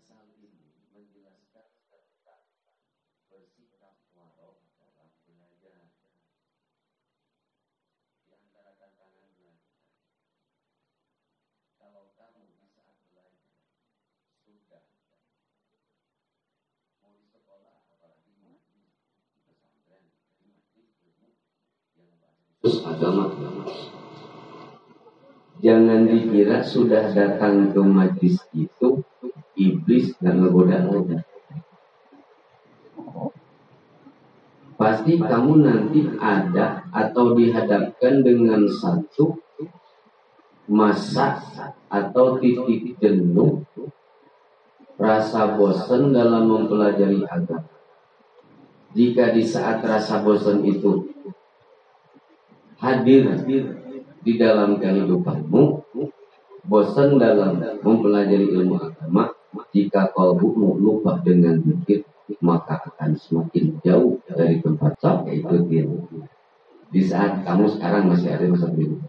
pasal ini menjelaskan tentang bersikap warok dalam belajar. Di antara tantangan belajar, kalau kamu di saat belajar sudah mau di sekolah, apalagi di pesantren, di majlis ilmu yang bahas agama, jangan dikira sudah datang ke majlis itu iblis dan ngegoda lagi. Pasti kamu nanti ada atau dihadapkan dengan satu masa atau titik jenuh, rasa bosan dalam mempelajari agama. Jika di saat rasa bosan itu hadir di dalam kehidupanmu, bosan dalam mempelajari ilmu agama, jika kalbumu lupa dengan zikir, maka akan semakin jauh dari tempat sok, yaitu ilmu. Di saat kamu sekarang masih ada masa bingung,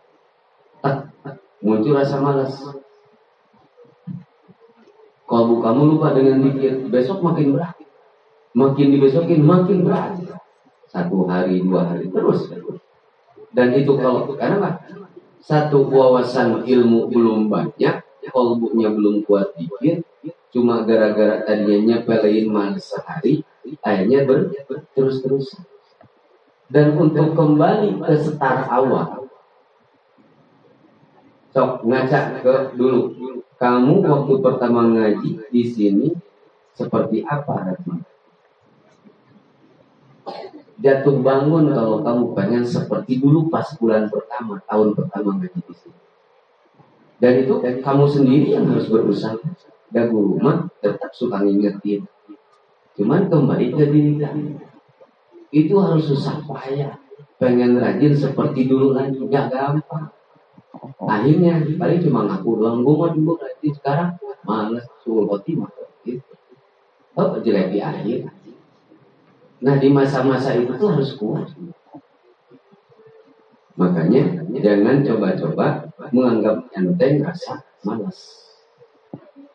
muncul rasa malas, kalbu kamu lupa dengan zikir, besok makin berat, makin dibesokin makin berat, 1 hari 2 hari terus. Dan itu kalau karena satu wawasan ilmu belum banyak, kalbunya belum kuat zikir, cuma gara-gara tadinya nyepelein malas sehari, akhirnya terus. Dan untuk kembali ke start awal, sok ngaca ke dulu. Kamu waktu pertama ngaji di sini seperti apa rasanya? Jatuh bangun kalau kamu pengen seperti dulu pas bulan pertama, tahun pertama ngaji di sini. Dan itu kamu sendiri yang harus berusaha. Dan guru mah tetap suka ngingetin. Cuman kembali ke diri kamu. Itu harus susah payah. Pengen rajin seperti dulu lagi, gak gampang. Akhirnya paling cuma ngaku doang. Gue mah dulu rajin, sekarang malas, suul khotimah. Gitu. Oh, jelek di akhir. Nah, di masa-masa itu tuh harus kuat. Makanya jangan coba-coba menganggap enteng rasa malas.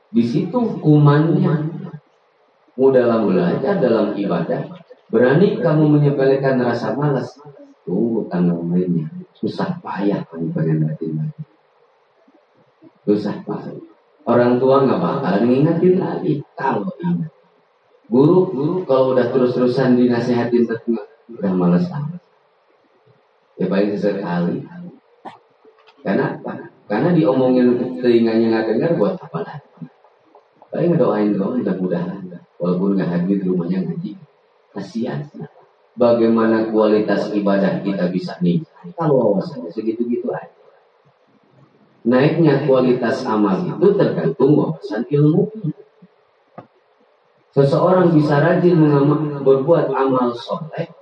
Di situ kumannya. Mau dalam belajar, dalam ibadah, berani kamu menyepelekan rasa malas, tunggu tanggal mainnya. Susah payah kamu pengen ngertiin lagi. Susah payah. Orang tua nggak bakal ngingetin lagi kalau ingat. Guru kalau udah terus-terusan dinasehatin udah malas amat. Ya paling sesekali. Karena diomongin telinganya nggak dengar, buat apa lagi? Paling ngedoain doang, mudah-mudahan. Walaupun nggak hadir di rumahnya ngaji. Kasihan. Bagaimana kualitas ibadah kita bisa nih? Kalau wawasannya segitu-gitu aja. Naiknya kualitas amal itu tergantung wawasan ilmu. Seseorang bisa rajin berbuat amal soleh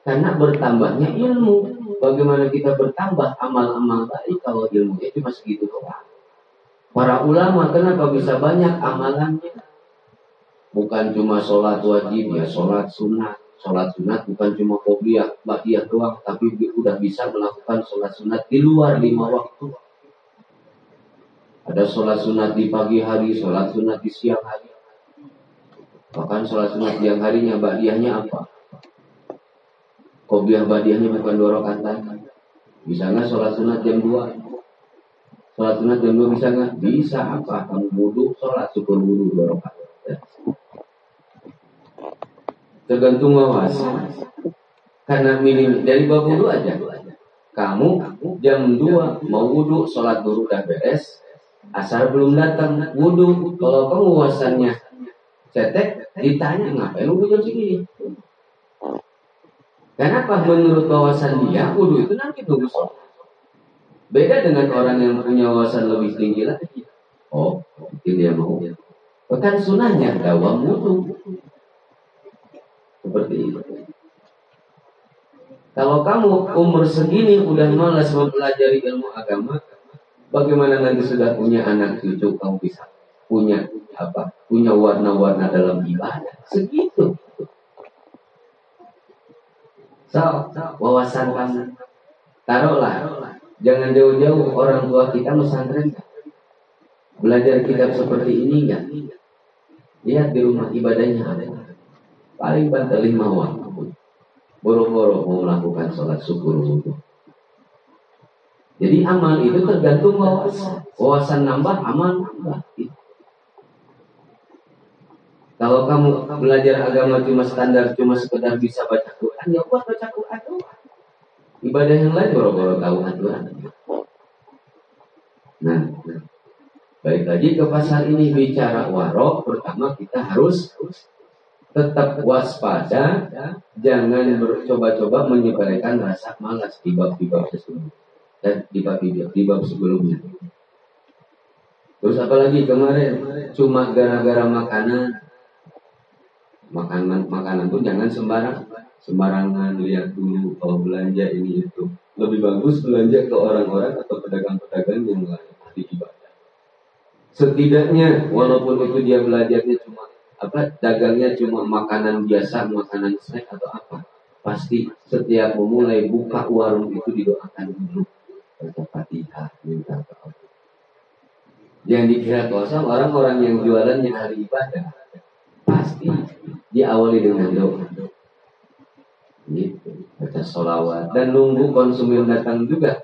karena bertambahnya ilmu. Bagaimana kita bertambah amal-amal baik kalau ilmunya cuma segitu doang? Para ulama kenapa bisa banyak amalannya? Bukan cuma sholat wajib ya, sholat sunat. Sholat sunat bukan cuma qobliyah, ba'diyah doang, tapi udah bisa melakukan sholat sunat di luar 5 waktu. Ada sholat sunat di pagi hari, sholat sunat di siang hari. Bahkan sholat sunat siang harinya, ba'diyahnya apa? Qobliyah ba'diyahnya bukan 2 rakaat lagi. Bisa nggak sholat sunat jam 2? Sholat sunat jam 2 bisa nggak? Bisa apa? Kamu wudu, sholat syukur wudu 2 rakaat. Tergantung wawasan. Karena minim dari bab wudu aja. Kamu jam 2 mau wudu, sholat dulu udah beres, asar belum datang, wudu. Kalau kamu wawasannya cetek, ditanya ngapain wudu jam segini? Kenapa? Menurut wawasan dia, wudu itu nanti tunggu sholat. Beda dengan orang yang punya wawasan lebih tinggi lagi. Oh, mungkin dia mau. Bahkan sunahnya dawam wudu. Seperti itu. Kalau kamu umur segini udah malas mempelajari ilmu agama, bagaimana nanti sudah punya anak cucu kamu bisa punya apa? Punya warna-warna dalam ibadah. Segitu. Wawasan kamu. Taruhlah, jangan jauh-jauh orang tua kita pesantren. Belajar kitab seperti ini enggak? Lihat di rumah ibadahnya ada. Paling banter 5 waktu. Boro-boro mau melakukan sholat syukur wudhu. Jadi amal itu tergantung wawasan. Wawasan nambah, amal nambah. Kalau kamu belajar agama cuma standar, cuma sekedar bisa baca Quran, ya buat baca Quran doang. Ibadah yang lain boro-boro tahu aturan. Nah, balik lagi ke pasal ini bicara warok. Pertama kita harus tetap waspada, jangan coba-coba menyebarkan rasa malas di bab-bab sebelumnya dan di bab sebelumnya. Terus apalagi kemarin cuma gara-gara makanan pun jangan sembarangan lihat dulu kalau belanja ini itu. Lebih bagus belanja ke orang-orang atau pedagang-pedagang yang lain ahli ibadah. Setidaknya walaupun itu dia belajarnya cuma dagangnya cuma makanan biasa, makanan snack atau apa, pasti setiap memulai buka warung itu didoakan dulu baca Fatihah, minta apa. Jangan dikira kosong orang-orang yang jualannya ahli ibadah, pasti diawali dengan doa. Gitu, baca sholawat dan nunggu konsumen datang juga.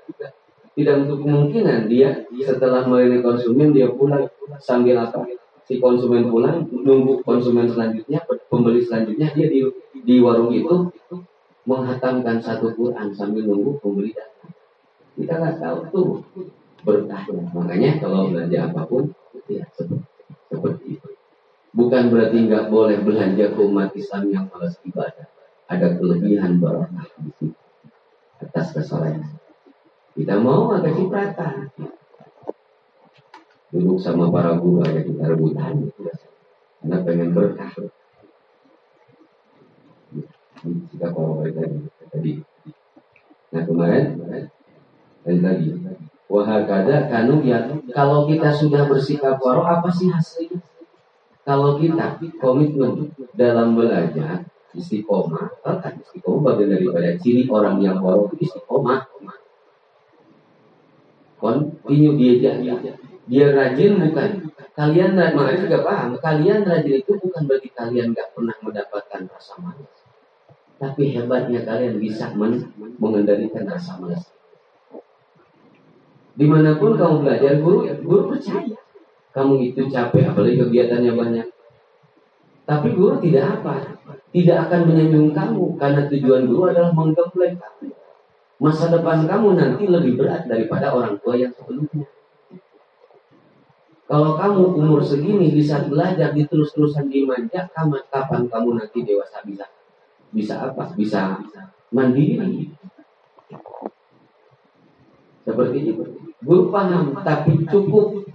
Tidak untuk kemungkinan dia setelah melayani konsumen dia pulang sambil apa? Si konsumen pulang nunggu konsumen selanjutnya, pembeli selanjutnya dia di warung itu menghatamkan satu Quran sambil nunggu pembeli datang. Kita nggak tahu tuh berkahnya. Makanya kalau belanja apapun ya seperti itu. Bukan berarti nggak boleh belanja ke umat Islam yang malas ibadah. Ada kelebihan barakah di situ atas kesalahan. Kita mau agak cipratan. Duduk sama para guru aja kita rebutan. Karena pengen berkah. Kita kalau tadi. Nah kemarin tadi. Wahakada kanu ya. Kalau kita sudah bersikap waro, apa sih hasilnya? Kalau kita komitmen dalam belajar istiqomah, kan istiqomah bagian daripada ciri orang yang waro itu istiqomah. Continue dia rajin bukan kalian makanya juga paham kalian rajin itu bukan berarti kalian nggak pernah mendapatkan rasa malas, tapi hebatnya kalian bisa mengendalikan rasa malas. Dimanapun kamu belajar, guru percaya kamu itu capek, apalagi kegiatannya banyak. Tapi guru tidak akan menyanjung kamu karena tujuan guru adalah menggembleng kamu. Masa depan kamu nanti lebih berat daripada orang tua yang sebelumnya. Kalau kamu umur segini bisa belajar terus-terusan dimanja, kapan kamu nanti dewasa bisa apa? Bisa mandiri. Seperti itu. Guru paham, tapi cukup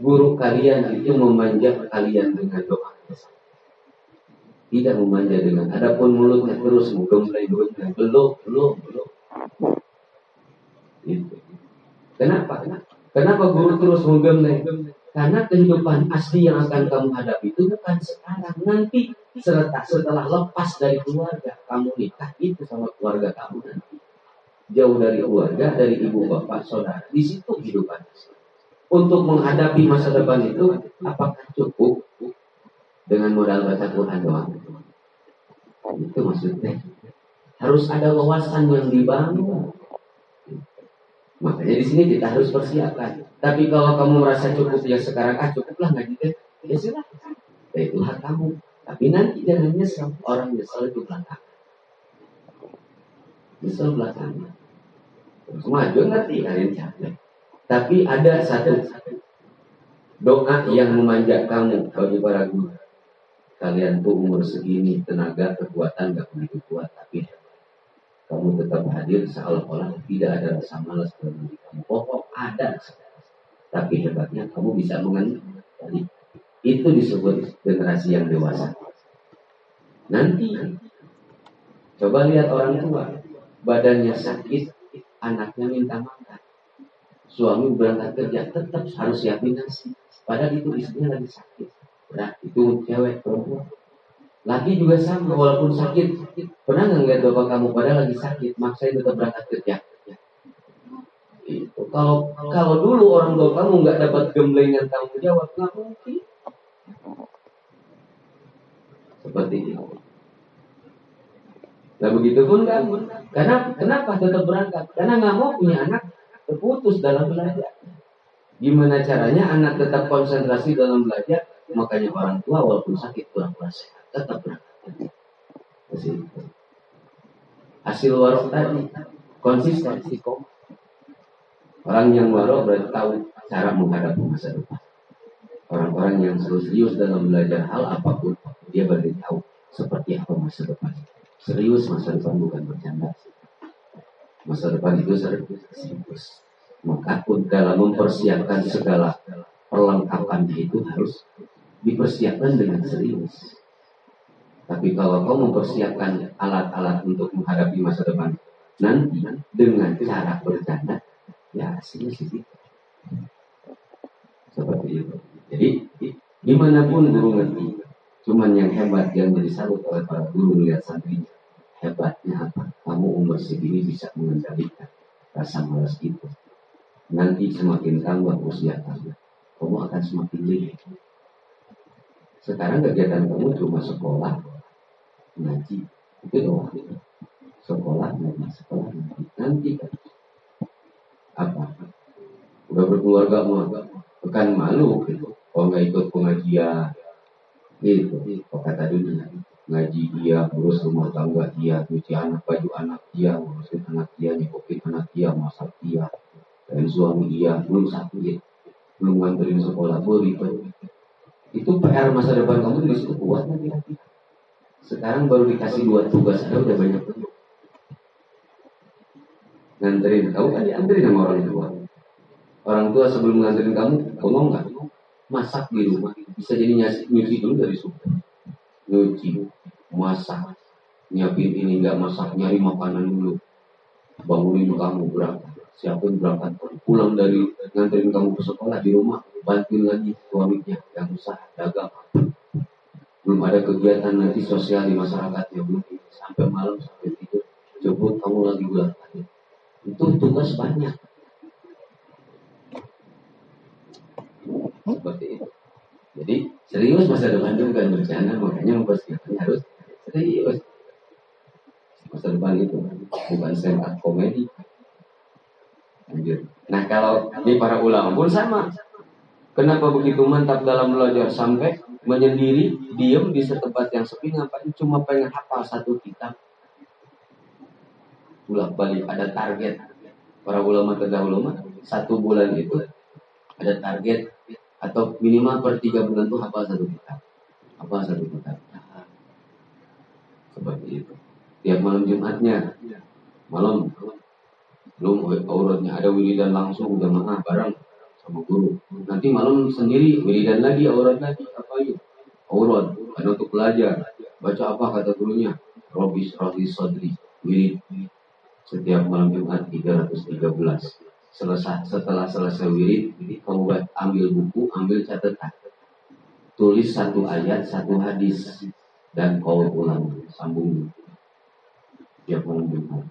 guru kalian itu memanja kalian dengan doa. Tidak memanja dengan adapun mulutnya terus menggembleng belum. Gitu. Kenapa guru terus menggembleng? Karena kehidupan asli yang akan kamu hadapi itu bukan sekarang, nanti setelah lepas dari keluarga, kamu nikah itu sama keluarga kamu nanti. Jauh dari keluarga, dari ibu bapak, saudara, di situ kehidupan. Untuk menghadapi masa depan itu, apakah cukup dengan modal baca Quran doang? Itu maksudnya. Harus ada wawasan yang dibangun. Makanya di sini kita harus persiapkan. Tapi kalau kamu merasa cukup ya sekarang, cukuplah nggak gitu, ya silakan. Ya itu hak kamu. Tapi nanti jangan nyesal. Orang nyesal itu belakang. Nyesal belakang. Semua juga ngerti kalian capek. Tapi ada satu doa yang memanjat kamu bagi para guru. Kalian tuh umur segini, tenaga, kekuatan gak begitu kuat, tapi kamu tetap hadir seolah-olah tidak ada rasa malas dalam diri kamu. Pokok ada, tapi hebatnya kamu bisa mengendali. Itu disebut generasi yang dewasa. Nanti coba lihat orang tua, badannya sakit, anaknya minta makan. Suami berangkat kerja tetap harus siapin nasi. Padahal itu istrinya lagi sakit. Berat, itu cewek perempuan. Laki juga sama, walaupun sakit. Pernah nggak ngeliat bapak kamu padahal lagi sakit, maksain tetap berangkat kerja? Itu. Kalau dulu orang tua kamu nggak dapat gemblengan tanggung jawab, nggak mungkin. Seperti itu. Nah begitu pun kamu. Karena kenapa tetap berangkat? Karena nggak mau punya anak terputus dalam belajar. Gimana caranya anak tetap konsentrasi dalam belajar? Makanya orang tua walaupun sakit kurang sehat tetap berangkat. Hasil warok tadi konsistensi kok. Orang yang warok berarti tahu cara menghadapi masa depan. Orang-orang yang selalu serius dalam belajar hal apapun, dia berarti tahu seperti apa masa depan. Serius masa depan bukan bercanda. Masa depan itu serius. Maka pun dalam mempersiapkan segala perlengkapannya itu harus dipersiapkan dengan serius. Tapi kalau kau mempersiapkan alat-alat untuk menghadapi masa depan nanti dengan cara bercanda, ya hasilnya sih seperti itu. Jadi dimanapun guru ngerti, cuman yang hebat yang jadi salut oleh para guru melihat santrinya. Hebatnya apa? Kamu umur segini bisa mengendalikan rasa malas itu. Nanti semakin tambah usia kamu akan semakin leleh. Sekarang kegiatan kamu cuma sekolah, ngaji, itu doang. Sekolah, ngaji, sekolah, ngaji. Nanti kan apa? Udah berkeluarga bukan malu gitu. Kalau nggak ikut pengajian, gitu. Kok kata dunia. Ngaji dia, urus rumah tangga dia, cuci anak, baju anak dia, urusin anak dia, nyekokin anak dia, masak dia, dan suami dia, belum sakit, belum nganterin sekolah, beribad. Itu PR masa depan kamu di situ kuat nanti. Sekarang baru dikasih 2 tugas, ada udah banyak tuh. Nganterin, kamu kan dianterin sama orang tua. Orang tua sebelum nganterin kamu, ngomong nggak? Masak di rumah, bisa jadi nyuci dulu dari sumber. Nyuci, masak, nyiapin ini nggak masak, nyari makanan dulu, bangunin kamu berangkat, siapin berangkat, pulang dari nganterin kamu ke sekolah di rumah, bantuin lagi suaminya yang usaha dagang, belum ada kegiatan nanti sosial di masyarakatnya, belum sampai malam sampai tidur, jemput kamu lagi berangkat, itu tugas banyak, seperti itu. Jadi serius masa depan itu bukan bercanda, makanya mempersiapkan harus serius. Masa depan itu bukan stand up komedi. Nah kalau di para ulama pun sama. Kenapa begitu mantap dalam belajar sampai menyendiri, diam di tempat yang sepi, ngapain? Cuma pengen hafal satu kitab. Bolak balik ada target. Para ulama terdahulu 1 bulan itu ada target. Atau minimal per 3 bulan itu hafal 1 kitab. Hafal 1 kitab. Seperti itu. Tiap malam Jumatnya, malam belum auratnya ada wiridan langsung jamaah bareng sama guru. Nanti malam sendiri wiridan lagi, aurat lagi, apa itu? Aurat, ada untuk belajar. Baca apa kata gurunya? Robis Rohi Sodri. Wirid setiap malam Jumat 313. Setelah selesai wirid, kamu ambil buku, ambil catatan. Tulis 1 ayat, 1 hadis dan kau ulang sambung. Tiap malam Jumat.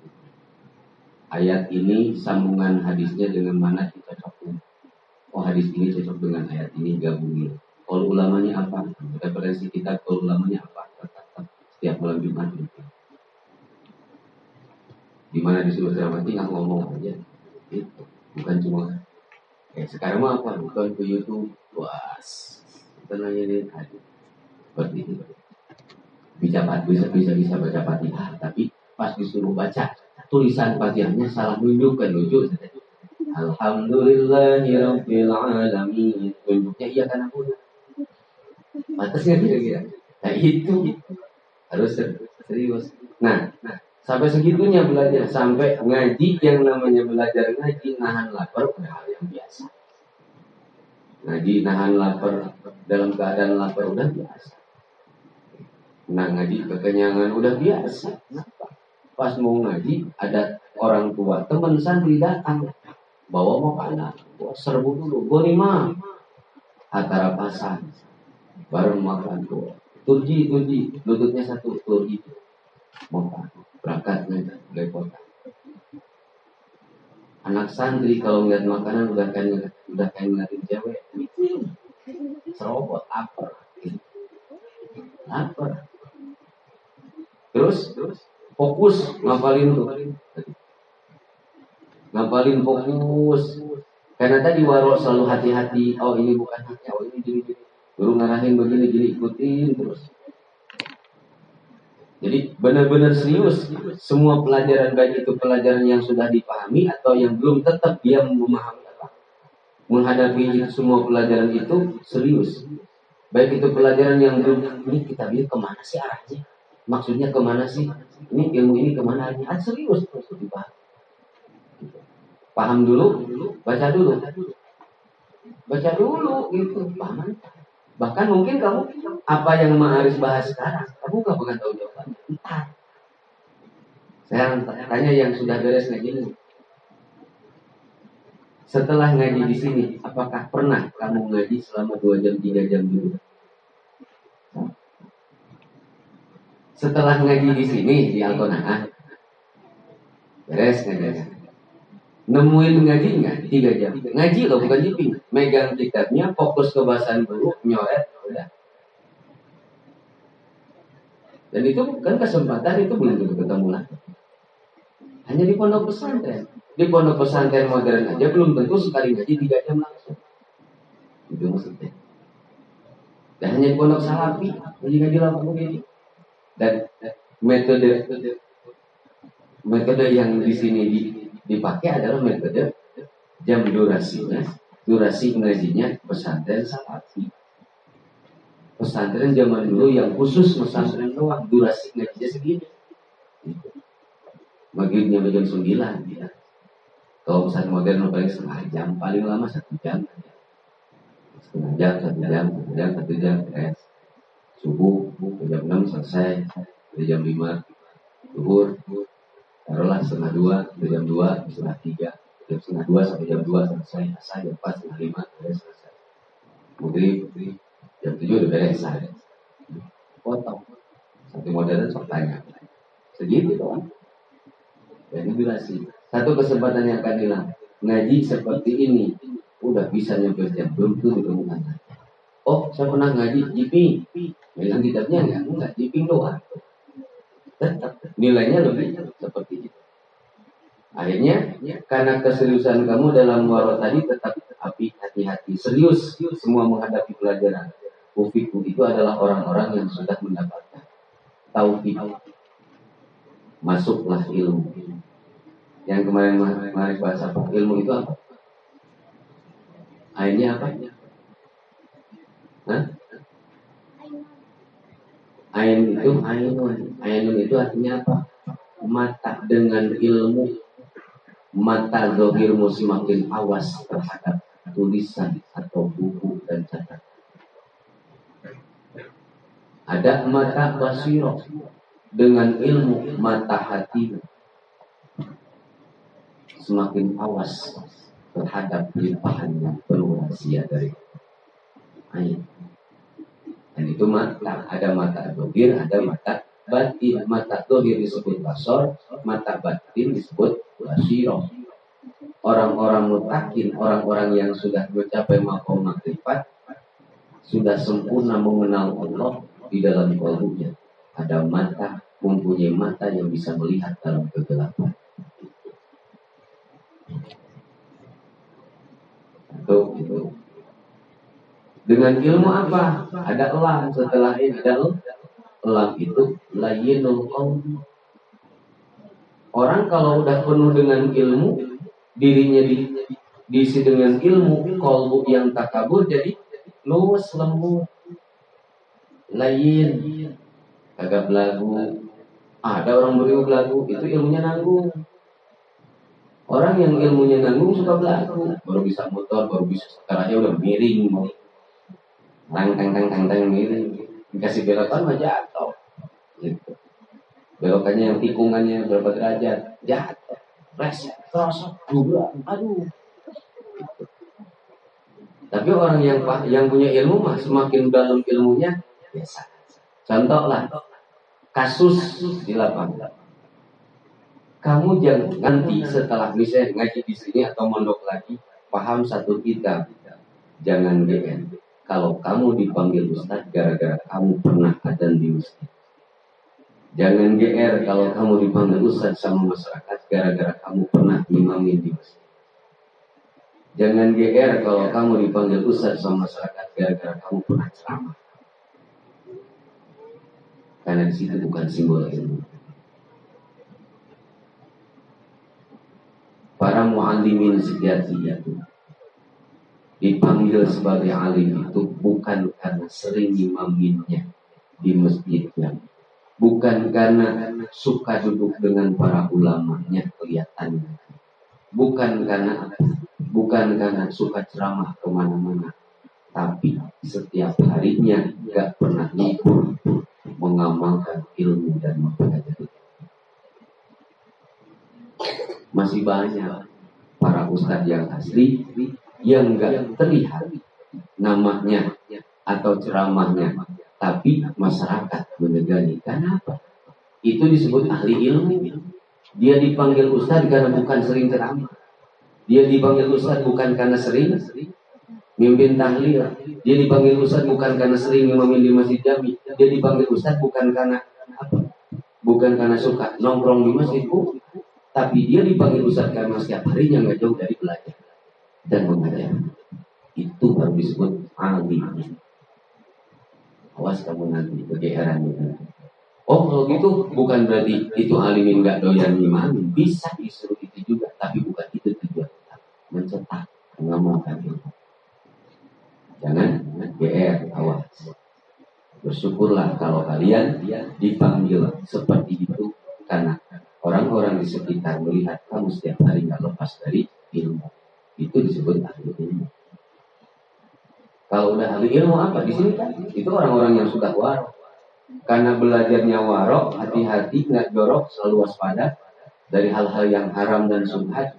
Ayat ini sambungan hadisnya dengan mana kita cocok. Oh hadis ini cocok dengan ayat ini, gabungin. Kalau ulamanya apa? Referensi kita kalau ulamanya apa? Setiap malam Jumat. Di mana disuruh ceramah tinggal ngomong aja. Itu bukan cuma sekarang mah apa? Bukan ke YouTube. Wah, kita nanya nih hadis. Seperti itu. Bisa baca Fatihah, tapi pas disuruh baca tulisan Fatihahnya salah nunjukkan, lucu. Alhamdulillahirabbil alamin. Tunjuknya iya kan aku. Batasnya kira-kira. Nah itu harus serius. Nah, sampai segitunya belajar, sampai ngaji yang namanya belajar ngaji nahan lapar udah hal yang biasa. Ngaji nahan lapar dalam keadaan lapar udah biasa. Nah ngaji kekenyangan udah biasa. Kenapa? Pas mau ngaji ada orang tua teman santri datang bawa makanan, serbu dulu, gorima, antara pasang, bareng makan tuh, turji, lututnya 1 turji, makan, berangkat dari kota. Anak santri kalau ngeliat makanan udah kayak ngeliatin cewek, serobot, lapar. fokus ngapalin tuh. Ngapalin fokus. Karena tadi waro selalu hati-hati. Oh ini bukan haknya, oh ini gini. Guru ngarahin begini, jadi ikutin terus. Jadi benar-benar serius. Semua pelajaran, baik itu pelajaran yang sudah dipahami atau yang belum, tetap dia memahami apa. Menghadapi semua pelajaran itu serius. Baik itu pelajaran yang belum, ini kita bilang kemana sih arahnya? Maksudnya kemana sih? Ini ilmu ini kemana arahnya? Serius terus dipahami. Paham dulu, baca dulu. Baca dulu gitu, paham. Bahkan mungkin kamu apa yang Ma'arif bahas sekarang, kamu gak bakal tahu jawabannya. Entar. Saya tanya yang sudah beres ngaji ini. Setelah ngaji di sini, apakah pernah kamu ngaji selama 2 jam, 3 jam dulu? Setelah ngaji di sini di Al-Qanaah, beres ngaji. Nemuin ngaji nggak 3 jam? Ngaji loh, bukan jiping. Megang kitabnya, fokus ke bahasan dulu, nyoret, udah. Dan itu kan kesempatan itu belum ketemu lagi. Hanya di pondok pesantren. Di pondok pesantren modern aja belum tentu sekali ngaji 3 jam langsung. Itu maksudnya. Dan hanya di pondok salafi ngaji lama begini. Dan metode yang di sini dipakai adalah metode jam durasi ngajinya pesantren salafi. Pesantren zaman dulu yang khusus pesantren doang, durasi ngajinya segini. Maghribnya jam 9 ya. Kalau pesantren modern paling setengah jam, paling lama 1 jam. Setengah jam, 1 jam, beres. Subuh, jam 6 selesai, jam 5 zuhur, taruhlah setengah 2, jam 2, setengah 3, jam setengah 2 sampai jam 2 selesai, asal jam 4, setengah 5, beres selesai. Maghrib, jam 7 udah beres, potong. Satu modern sok tanya. Segitu doang. Jadi durasi. Satu kesempatan yang akan hilang. Ngaji seperti ini, udah bisa nyampe jam, belum tuh ditemukan. Oh, saya pernah ngaji jiping. Bilang kitabnya enggak jiping doang. Tetap nilainya lebih seperti itu. Akhirnya, karena keseriusan kamu dalam waro tadi tetap hati-hati, serius semua menghadapi pelajaran. Ufiku itu adalah orang-orang yang sudah mendapatkan tauhid. Masuklah ilmu. Yang kemarin bahasa apa? Ilmu itu apa? Akhirnya apa? Hah? Ainun itu artinya apa? Mata. Dengan ilmu, mata zahirmu semakin awas terhadap tulisan atau buku dan catatan. Ada mata basirah, dengan ilmu mata hati semakin awas terhadap limpahannya penuh rahasia dari ain. Dan itu mata, ada mata dohir, ada mata batin. Mata dohir disebut basor, mata batin disebut basirah. Orang-orang mutakin, orang-orang yang sudah mencapai maqam makrifat, sudah sempurna mengenal Allah di dalam qalbunya. Ada mata, mempunyai mata yang bisa melihat dalam kegelapan. Itu. Dengan ilmu apa? Ada elam, setelah ini ada elam itu layyinul qalbi. Orang kalau udah penuh dengan ilmu, dirinya diisi dengan ilmu, qalbu yang takabur jadi luwes, lembut, layyin, kagak belagu. Ada orang berilmu belagu, itu ilmunya nanggung. Orang yang ilmunya nanggung suka belagu, baru bisa motor, baru bisa sekarangnya udah miring, tang miring, dikasih belokan mah jatuh, gitu. Belokannya yang tikungannya berapa derajat, jatuh, pleset, terosok, juga, aduh. Tapi orang yang punya ilmu mah semakin dalam ilmunya biasa. Contoh lah, kasus di lapangan. Kamu jangan nanti setelah misalnya ngaji di sini atau mondok lagi, paham satu kitab, jangan GN. Kalau kamu dipanggil ustaz gara-gara kamu pernah adzan di masjid, Jangan GR kalau kamu dipanggil ustaz sama masyarakat gara-gara kamu pernah imamin di masjid. Jangan GR kalau kamu dipanggil ustaz sama masyarakat gara-gara kamu pernah ceramah. Karena di situ bukan simbol ilmu. Para muallimin sejati itu dipanggil sebagai alim itu bukan karena sering imaminnya di masjidnya, bukan karena suka duduk dengan para ulamanya kelihatannya, bukan karena suka ceramah kemana-mana, tapi setiap harinya gak pernah libur mengamalkan ilmu dan mempelajari. Masih banyak para ustadz yang asli yang gak terlihat namanya atau ceramahnya, tapi masyarakat menegani. Kenapa? Itu disebut ahli ilmu. Dia dipanggil ustadz karena bukan sering ceramah. Dia dipanggil ustadz bukan karena sering mimpin tahlil. Dia dipanggil ustadz bukan karena sering memimpin di masjid jami. Dia dipanggil ustadz bukan karena apa? Bukan karena suka nongkrong di masjid, tapi dia dipanggil ustadz karena setiap harinya nggak jauh dari belajar dan mengajar. Itu baru disebut alim. Awas kamu nanti kegeeran itu. Oh kalau gitu bukan berarti itu alimin nggak doyan imamin. Bisa disuruh itu juga, tapi bukan itu tujuan. Mencetak, mengamalkan ilmu. Jangan GR, awas. Bersyukurlah kalau kalian dipanggil seperti itu karena orang-orang di sekitar melihat kamu setiap hari nggak lepas dari ilmu. Itu disebut ahli ilmu. Kalau udah ahli ilmu apa di sini kan? Itu orang-orang yang sudah warok. Karena belajarnya warok, hati-hati nggak jorok, selalu waspada dari hal-hal yang haram dan subhat.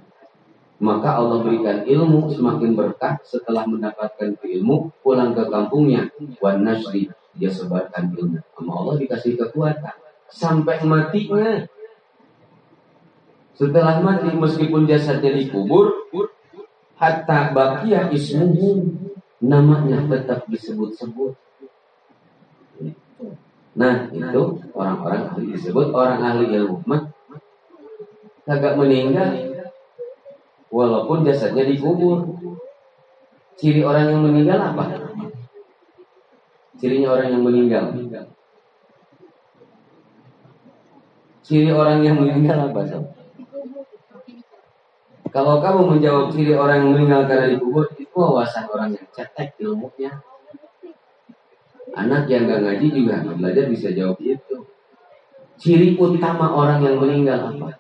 Maka Allah berikan ilmu semakin berkah setelah mendapatkan ilmu, pulang ke kampungnya, wan nasri, dia sebarkan ilmu. Sama Allah dikasih kekuatan sampai matinya. Setelah mati meskipun jasadnya dikubur, hatta baqiyah ismuhu, namanya tetap disebut-sebut. Nah itu orang-orang ahli disebut orang ahli ilmu. Kagak meninggal walaupun jasadnya dikubur. Ciri orang yang meninggal apa? Cirinya orang yang meninggal. Ciri orang yang meninggal apa? Kalau kamu menjawab ciri orang yang meninggal karena dikubur, itu wawasan orang yang cetek ilmunya. Anak yang gak ngaji juga belajar bisa jawab itu. Ciri utama orang yang meninggal apa?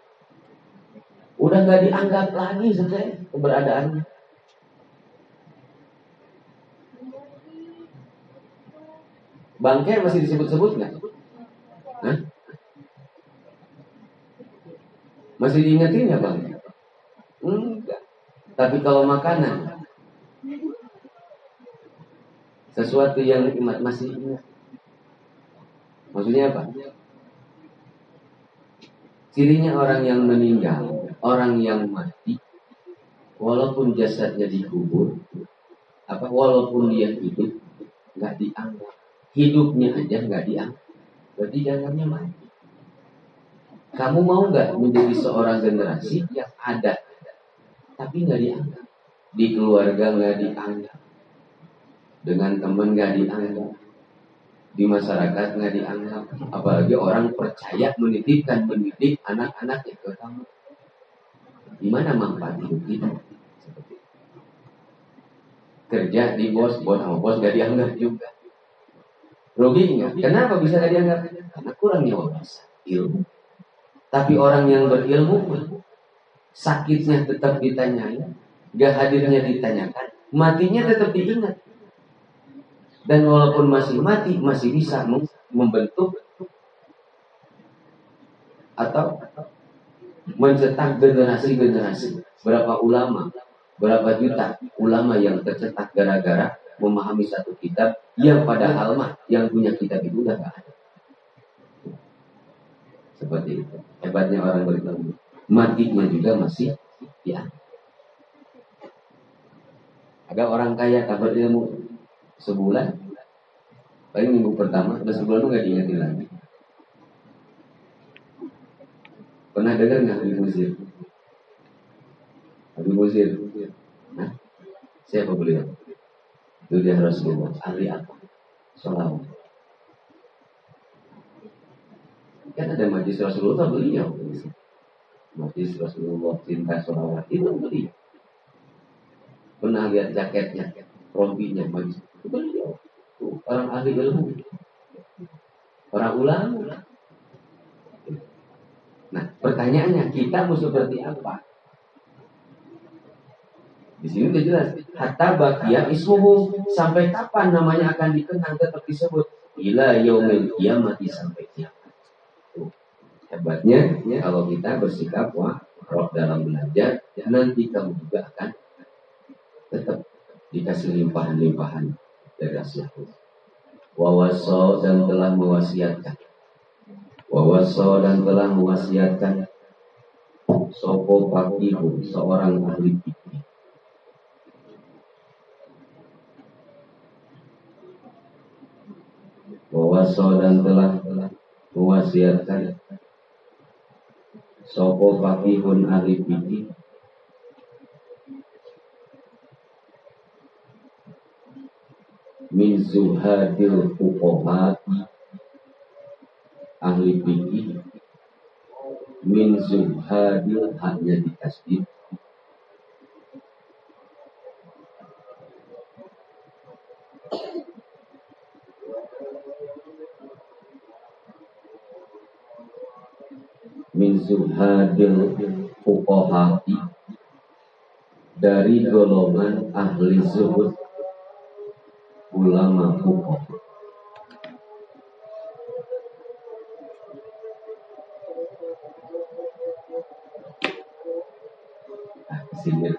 Udah gak dianggap lagi sebenarnya keberadaannya. Bangkai masih disebut-sebut nggak? Hah? Masih diingetin nggak bang? Enggak. Tapi kalau makanan, sesuatu yang nikmat masih ingat. Maksudnya apa? Cirinya orang yang meninggal, orang yang mati, walaupun jasadnya dikubur, walaupun dia hidup, nggak dianggap. Hidupnya aja nggak dianggap. Berarti dianggapnya mati. Kamu mau nggak menjadi seorang generasi yang ada, tapi nggak dianggap? Di keluarga nggak dianggap, dengan teman nggak dianggap, di masyarakat nggak dianggap. Apalagi orang percaya mendidik anak-anaknya ke kamu. Gimana manfaat hidup kita? Kerja di bos sama bos nggak dianggap juga. Rugi nggak? Kenapa bisa nggak dianggap? Karena kurangnya wawasan ilmu. Tapi orang yang berilmu, sakitnya tetap ditanyain, gak hadirnya ditanyakan, matinya tetap diingat. Dan walaupun masih mati, masih bisa membentuk atau mencetak generasi-generasi. Berapa ulama, berapa juta ulama yang tercetak gara-gara memahami satu kitab yang padahal yang punya kitab itu udah gak ada. Seperti itu. Hebatnya orang berilmu. Matinya juga masih ya. Ada orang kaya dapat ilmu sebulan, paling minggu pertama, udah sebulan tuh gak diingetin lagi. Pernah dengar nggak Habib Musir? Habib Musir. Nah, siapa beliau? Itu dia Rasulullah. Ahli apa? Sholawat. Kan ada majlis Rasulullah beliau. Majlis Rasulullah cinta sholawat itu beliau. Pernah lihat jaketnya, rompinya, majlis itu beliau. Orang ahli ilmu, orang ulama. Nah, pertanyaannya kita mau seperti apa? Di sini sudah jelas. Hatta bakia ismuhu, sampai kapan namanya akan dikenang tetap disebut. Ila yaumil qiyamati, sampai kiamat. Hebatnya kalau kita bersikap roh dalam belajar, nanti kamu juga akan tetap dikasih limpahan-limpahan dari Rasulullah. Wawaso dan telah mewasiatkan. Wawaso dan telah mewasiatkan. Sopo pakihu, seorang ahli fikih. Wawaso dan telah mewasiatkan. Sopo fakihun ahli fikih. Min zuhadil fuqahati, ahli fikih. Min zuhadil, hanya dikasih. Min zuhadil fuqahati, dari golongan ahli zuhud, ulama fuqah. Nah, kesini